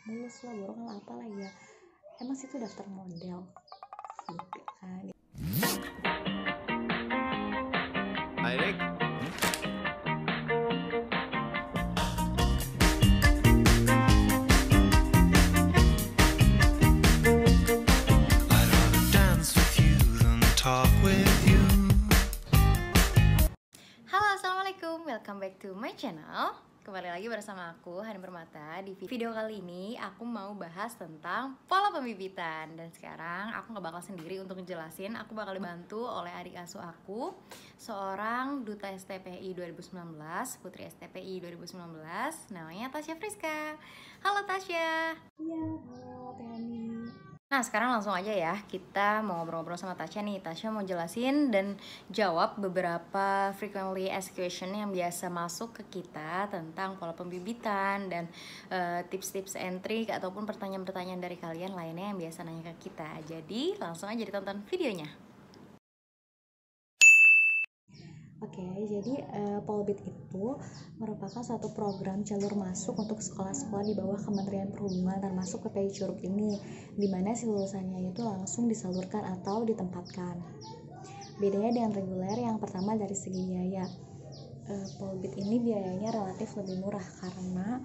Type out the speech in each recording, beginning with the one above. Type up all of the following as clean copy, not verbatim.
mulus lah, borong lah, apalah ya, emang situ daftar model gitu kan. Airek. Halo, assalamualaikum, welcome back to my channel. Kembali lagi bersama aku, Hani Permata. Di video kali ini aku mau bahas tentang pola pembibitan. Dan sekarang aku gak bakal sendiri untuk ngejelasin. Aku bakal dibantu oleh adik asuh aku, seorang duta STPI 2019, putri STPI 2019, namanya Tasya Friska. Halo Tasya. Iya, halo Teh Hani. Nah, sekarang langsung aja ya, kita mau ngobrol-ngobrol sama Tasya nih. Tasya mau jelasin dan jawab beberapa frequently asked question yang biasa masuk ke kita tentang pola pembibitan dan tips-tips and trick ataupun pertanyaan-pertanyaan dari kalian lainnya yang biasa nanya ke kita. Jadi, langsung aja ditonton videonya. Oke, jadi Polbit itu merupakan suatu program jalur masuk untuk sekolah-sekolah di bawah Kementerian Perhubungan, termasuk PPI Curug ini, di mana si lulusannya itu langsung disalurkan atau ditempatkan. Bedanya dengan reguler, yang pertama dari segi biaya. Polbit ini biayanya relatif lebih murah karena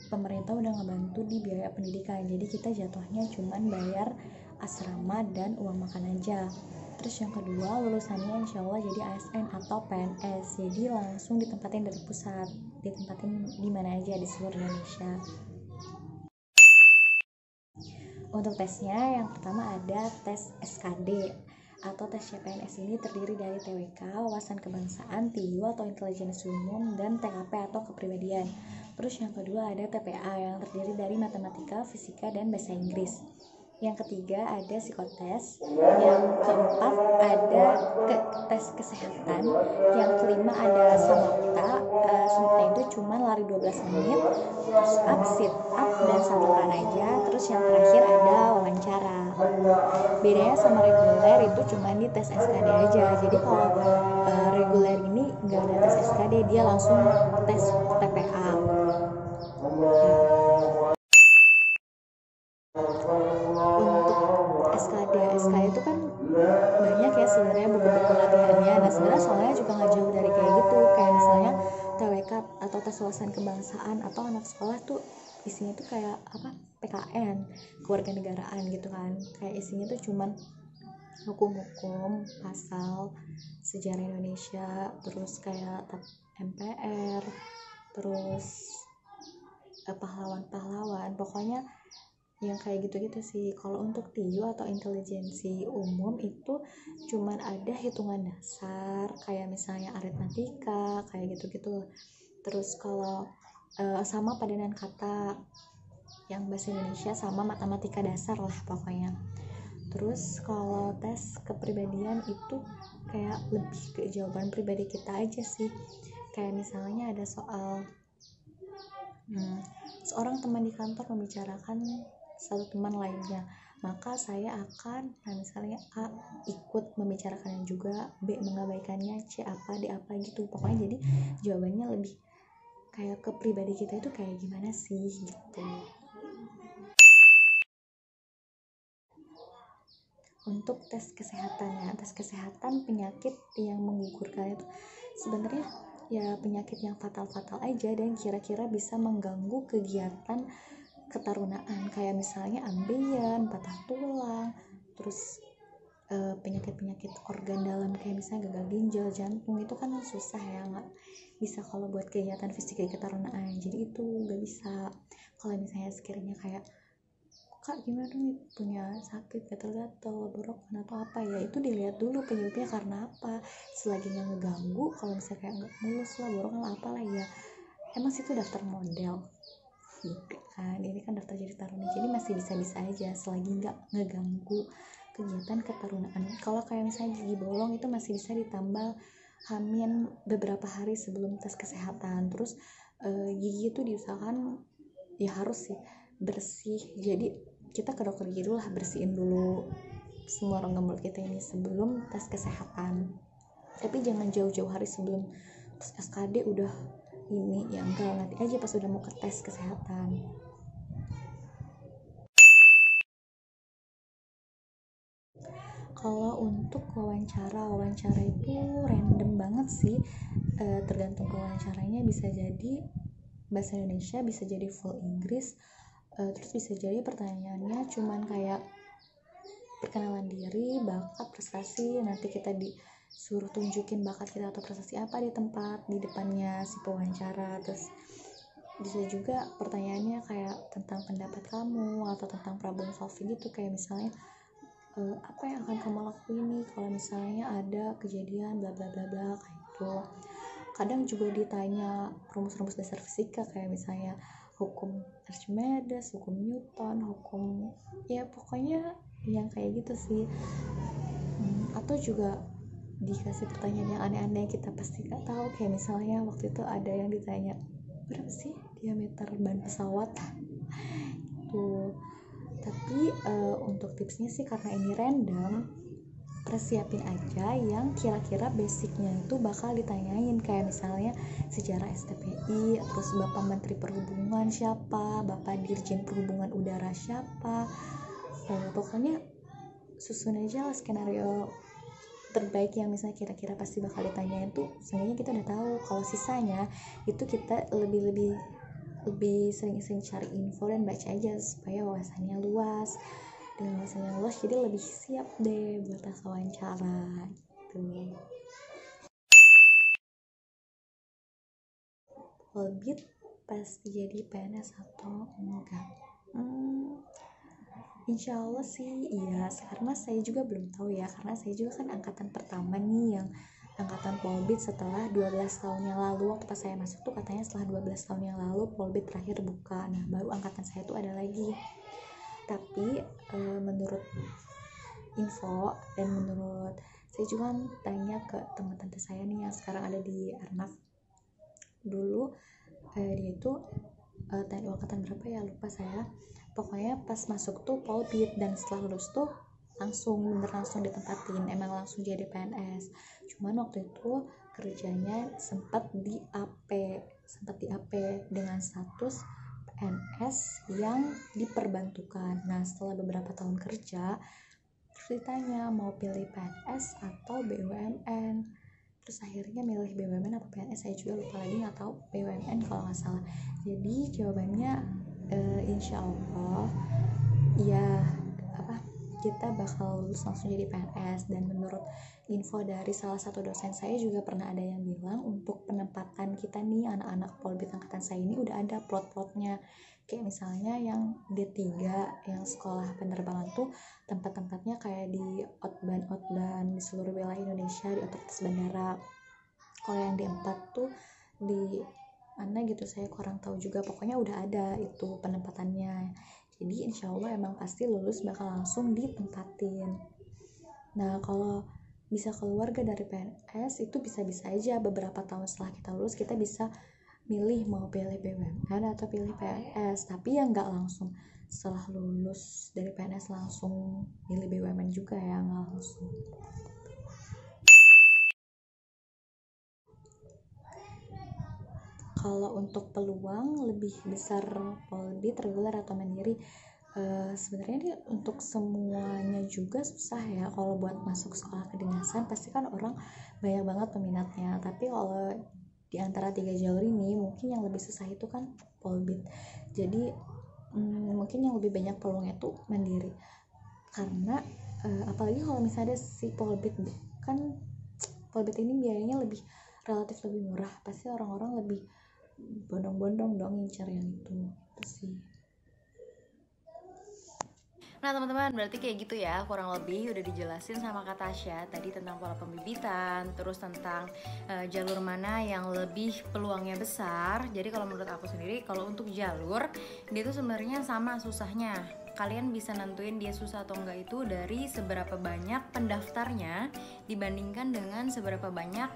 pemerintah udah ngebantu di biaya pendidikan, jadi kita jatuhnya cuman bayar asrama dan uang makan aja. Terus yang kedua, lulusannya insya Allah jadi ASN atau PNS, jadi langsung ditempatin dari pusat, ditempatin di mana aja di seluruh Indonesia. Untuk tesnya, yang pertama ada tes SKD atau tes CPNS. Ini terdiri dari TWK, wawasan kebangsaan, TIU atau intelijensi umum, dan TKP atau kepribadian. Terus yang kedua ada TPA yang terdiri dari matematika, fisika, dan bahasa Inggris. Yang ketiga ada psikotes, yang keempat ada tes kesehatan, yang kelima ada samapta. Samapta itu cuma lari 12 menit, terus up, sit up, dan satu run aja. Terus yang terakhir ada wawancara. Bedanya sama reguler itu cuma di tes SKD aja. Jadi kalau reguler ini nggak ada tes SKD, dia langsung tes TPA. Untuk SKD itu kan banyak ya sebenarnya buku-buku latihannya. Nah sebenarnya soalnya juga nggak jauh dari kayak gitu, kayak misalnya TWK atau tes wawasan kebangsaan atau anak sekolah tuh isinya tuh kayak apa, PKN, kewarganegaraan gitu kan. Kayak isinya tuh cuman hukum-hukum, pasal, sejarah Indonesia, terus kayak MPR, terus pahlawan-pahlawan, pokoknya yang kayak gitu-gitu sih. Kalau untuk TIU atau intelijensi umum itu cuman ada hitungan dasar, kayak misalnya aritmatika, kayak gitu-gitu. Terus kalau sama padanan kata yang bahasa Indonesia, sama matematika dasar lah pokoknya. Terus kalau tes kepribadian itu kayak lebih ke jawaban pribadi kita aja sih. Kayak misalnya ada soal seorang teman di kantor membicarakan satu teman lainnya, maka saya akan, misalnya A ikut membicarakannya juga, B mengabaikannya, C apa, D apa gitu. Pokoknya jadi jawabannya lebih kayak ke pribadi kita itu kayak gimana sih gitu. Untuk tes kesehatan ya, tes kesehatan penyakit yang menggugurkan itu sebenarnya ya penyakit yang fatal-fatal aja dan kira-kira bisa mengganggu kegiatan ketarunaan, kayak misalnya ambeien, patah tulang, terus penyakit-penyakit organ dalam kayak misalnya gagal ginjal, jantung, itu kan susah ya, nggak bisa kalau buat kegiatan fisik di ketarunaan, jadi itu nggak bisa. Kalau misalnya sekiranya kayak kak gimana nih punya sakit gatal-gatal, borokan atau apa ya, itu dilihat dulu penyebabnya karena apa. Selagi nggak ngeganggu, kalau misalnya kayak nggak mulus lah, borokan lah, apalah ya, emang situ daftar model gitu kan. Ini kan daftar jadi taruna, jadi masih bisa-bisa aja selagi nggak ngeganggu kegiatan ketarunaan. Kalau kayak misalnya gigi bolong itu masih bisa ditambal hamin beberapa hari sebelum tes kesehatan. Terus gigi itu diusahakan ya harus sih bersih, jadi kita ke dokter gigi dulu lah, bersihin dulu semua rongga mulut kita ini sebelum tes kesehatan. Tapi jangan jauh-jauh hari sebelum tes SKD udah ini ya, enggak, nanti aja pas udah mau ke tes kesehatan. Kalau untuk wawancara itu random banget sih, tergantung wawancaranya. Bisa jadi bahasa Indonesia, bisa jadi full Inggris, terus bisa jadi pertanyaannya cuman kayak perkenalan diri, bakat, prestasi. Nanti kita disuruh tunjukin bakat kita atau prestasi apa di tempat di depannya si pewawancara. Terus bisa juga pertanyaannya kayak tentang pendapat kamu atau tentang problem solving gitu, kayak misalnya apa yang akan kamu lakuin nih kalau misalnya ada kejadian bla bla bla bla, kayak gitu. Kadang juga ditanya rumus-rumus dasar fisika, kayak misalnya hukum Archimedes, hukum Newton, hukum ya pokoknya yang kayak gitu sih. Atau juga dikasih pertanyaan yang aneh-aneh yang kita pasti gak tahu, kayak misalnya waktu itu ada yang ditanya berapa sih diameter ban pesawat tuh. Tapi untuk tipsnya sih, karena ini random, persiapin aja yang kira-kira basicnya itu bakal ditanyain, kayak misalnya sejarah STPI, terus Bapak Menteri Perhubungan siapa, Bapak Dirjen Perhubungan Udara siapa. Pokoknya susun aja lah skenario terbaik yang misalnya kira-kira pasti bakal ditanyain tuh, sebenarnya kita udah tahu. Kalau sisanya itu kita lebih sering-sering cari info dan baca aja supaya wawasannya luas. Dengan wawasannya luas jadi lebih siap deh buat tes wawancara gitu. Polbit pasti jadi PNS atau enggak? Insya Allah sih iya, karena saya juga belum tahu ya, karena saya juga kan angkatan pertama nih yang angkatan Polbit setelah 12 tahun yang lalu. Waktu pas saya masuk tuh katanya setelah 12 tahun yang lalu Polbit terakhir buka, nah baru angkatan saya tuh ada lagi. Tapi menurut info dan menurut saya juga tanya ke teman tante saya nih yang sekarang ada di Arnaf, dulu dia itu TNI angkatan berapa ya lupa saya, pokoknya pas masuk tuh Polbit, dan setelah lulus tuh langsung ditempatin, emang langsung jadi PNS. Cuman waktu itu kerjanya sempat di AP dengan status PNS yang diperbantukan. Nah setelah beberapa tahun kerja terus ditanya mau pilih PNS atau BUMN, terus akhirnya milih BUMN apa PNS saya juga lupa lagi, nggak tahu, BUMN kalau nggak salah. Jadi jawabannya insya Allah ya kita bakal lulus langsung jadi PNS. Dan menurut info dari salah satu dosen saya juga pernah ada yang bilang untuk penempatan kita nih anak-anak Polbit angkatan saya ini udah ada plot-plotnya, kayak misalnya yang D3 yang sekolah penerbangan tuh tempat-tempatnya kayak di outbound di seluruh wilayah Indonesia di otoritas bandara. Kalau yang D4 tuh di mana gitu saya kurang tahu juga, pokoknya udah ada itu penempatannya. Jadi insya Allah emang pasti lulus bakal langsung ditempatin. Nah kalau bisa keluarga dari PNS itu bisa-bisa aja beberapa tahun setelah kita lulus kita bisa milih mau pilih BUMN atau pilih PNS, tapi ya nggak langsung setelah lulus dari PNS langsung milih BUMN juga ya, nggak langsung. Kalau untuk peluang lebih besar Polbit reguler atau mandiri, sebenarnya dia untuk semuanya juga susah ya. Kalau buat masuk sekolah kedinasan pasti kan orang banyak banget peminatnya, tapi kalau di antara 3 jalur ini mungkin yang lebih susah itu kan Polbit. Jadi mungkin yang lebih banyak peluangnya itu mandiri, karena apalagi kalau misalnya si Polbit kan, Polbit ini biayanya relatif lebih murah, pasti orang-orang lebih bondong-bondong dong ngincar yang itu sih. Nah teman-teman, berarti kayak gitu ya, kurang lebih udah dijelasin sama Kak Tasya tadi tentang pola pembibitan, terus tentang jalur mana yang lebih peluangnya besar. Jadi kalau menurut aku sendiri, kalau untuk jalur dia tuh sebenarnya sama susahnya. Kalian bisa nentuin dia susah atau enggak itu dari seberapa banyak pendaftarnya dibandingkan dengan seberapa banyak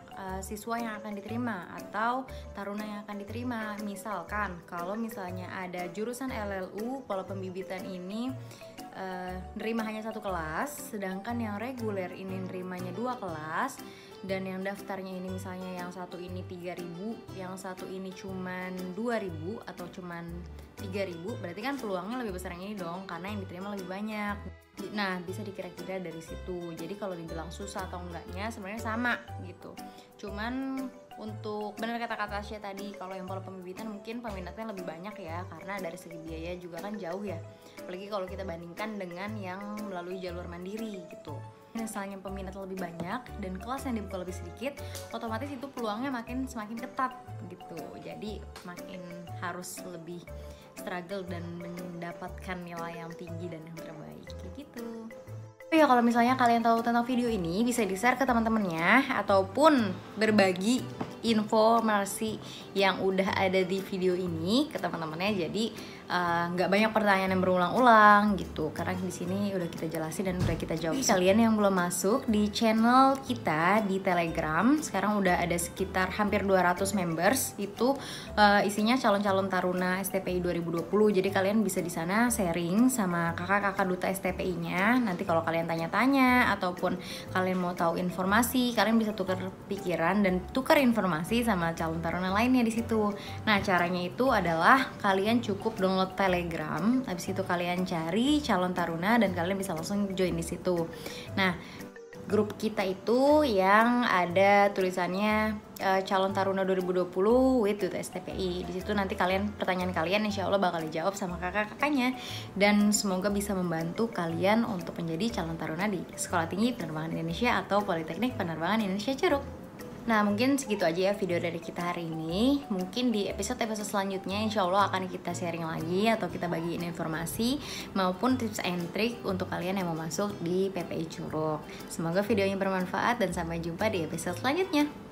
siswa yang akan diterima atau taruna yang akan diterima. Misalkan kalau misalnya ada jurusan LLU, pola pembibitan ini nerima hanya 1 kelas, sedangkan yang reguler ini nerimanya 2 kelas, dan yang daftarnya ini misalnya yang satu ini 3.000, yang satu ini cuman 2.000 atau cuman 3.000, berarti kan peluangnya lebih besar yang ini dong, karena yang diterima lebih banyak. Nah, bisa dikira-kira dari situ. Jadi kalau dibilang susah atau enggaknya sebenarnya sama gitu. Cuman untuk benar kata Tasya tadi, kalau yang pola pembibitan mungkin peminatnya lebih banyak ya, karena dari segi biaya juga kan jauh ya, apalagi kalau kita bandingkan dengan yang melalui jalur mandiri gitu. Misalnya peminat lebih banyak dan kelas yang dibuka lebih sedikit, otomatis itu peluangnya semakin ketat gitu. Jadi makin harus lebih struggle dan mendapatkan nilai yang tinggi dan yang terbaik kayak gitu. Ya, kalau misalnya kalian tahu tentang video ini, bisa di-share ke teman-temannya ataupun berbagi informasi yang udah ada di video ini ke teman-temannya. Jadi nggak banyak pertanyaan yang berulang-ulang gitu, karena di sini udah kita jelasin dan udah kita jawab. Kalian yang belum masuk di channel kita di Telegram, sekarang udah ada sekitar hampir 200 members. Itu isinya calon-calon taruna STPI 2020. Jadi kalian bisa di sana sharing sama kakak-kakak duta STPI-nya. Nanti kalau kalian tanya-tanya ataupun kalian mau tahu informasi, kalian bisa tukar pikiran dan tukar informasi sama calon taruna lainnya di situ. Nah, caranya itu adalah kalian cukup download Telegram, habis itu kalian cari calon taruna dan kalian bisa langsung join di situ. Nah, grup kita itu yang ada tulisannya calon taruna 2020 with Duta STPI. Di situ nanti pertanyaan kalian insya Allah bakal dijawab sama kakak-kakaknya, dan semoga bisa membantu kalian untuk menjadi calon taruna di Sekolah Tinggi Penerbangan Indonesia atau Politeknik Penerbangan Indonesia Curug. Nah, mungkin segitu aja ya video dari kita hari ini. Mungkin di episode-episode selanjutnya insya Allah akan kita sharing lagi atau kita bagiin informasi maupun tips and trick untuk kalian yang mau masuk di PPI Curug. Semoga videonya bermanfaat dan sampai jumpa di episode selanjutnya.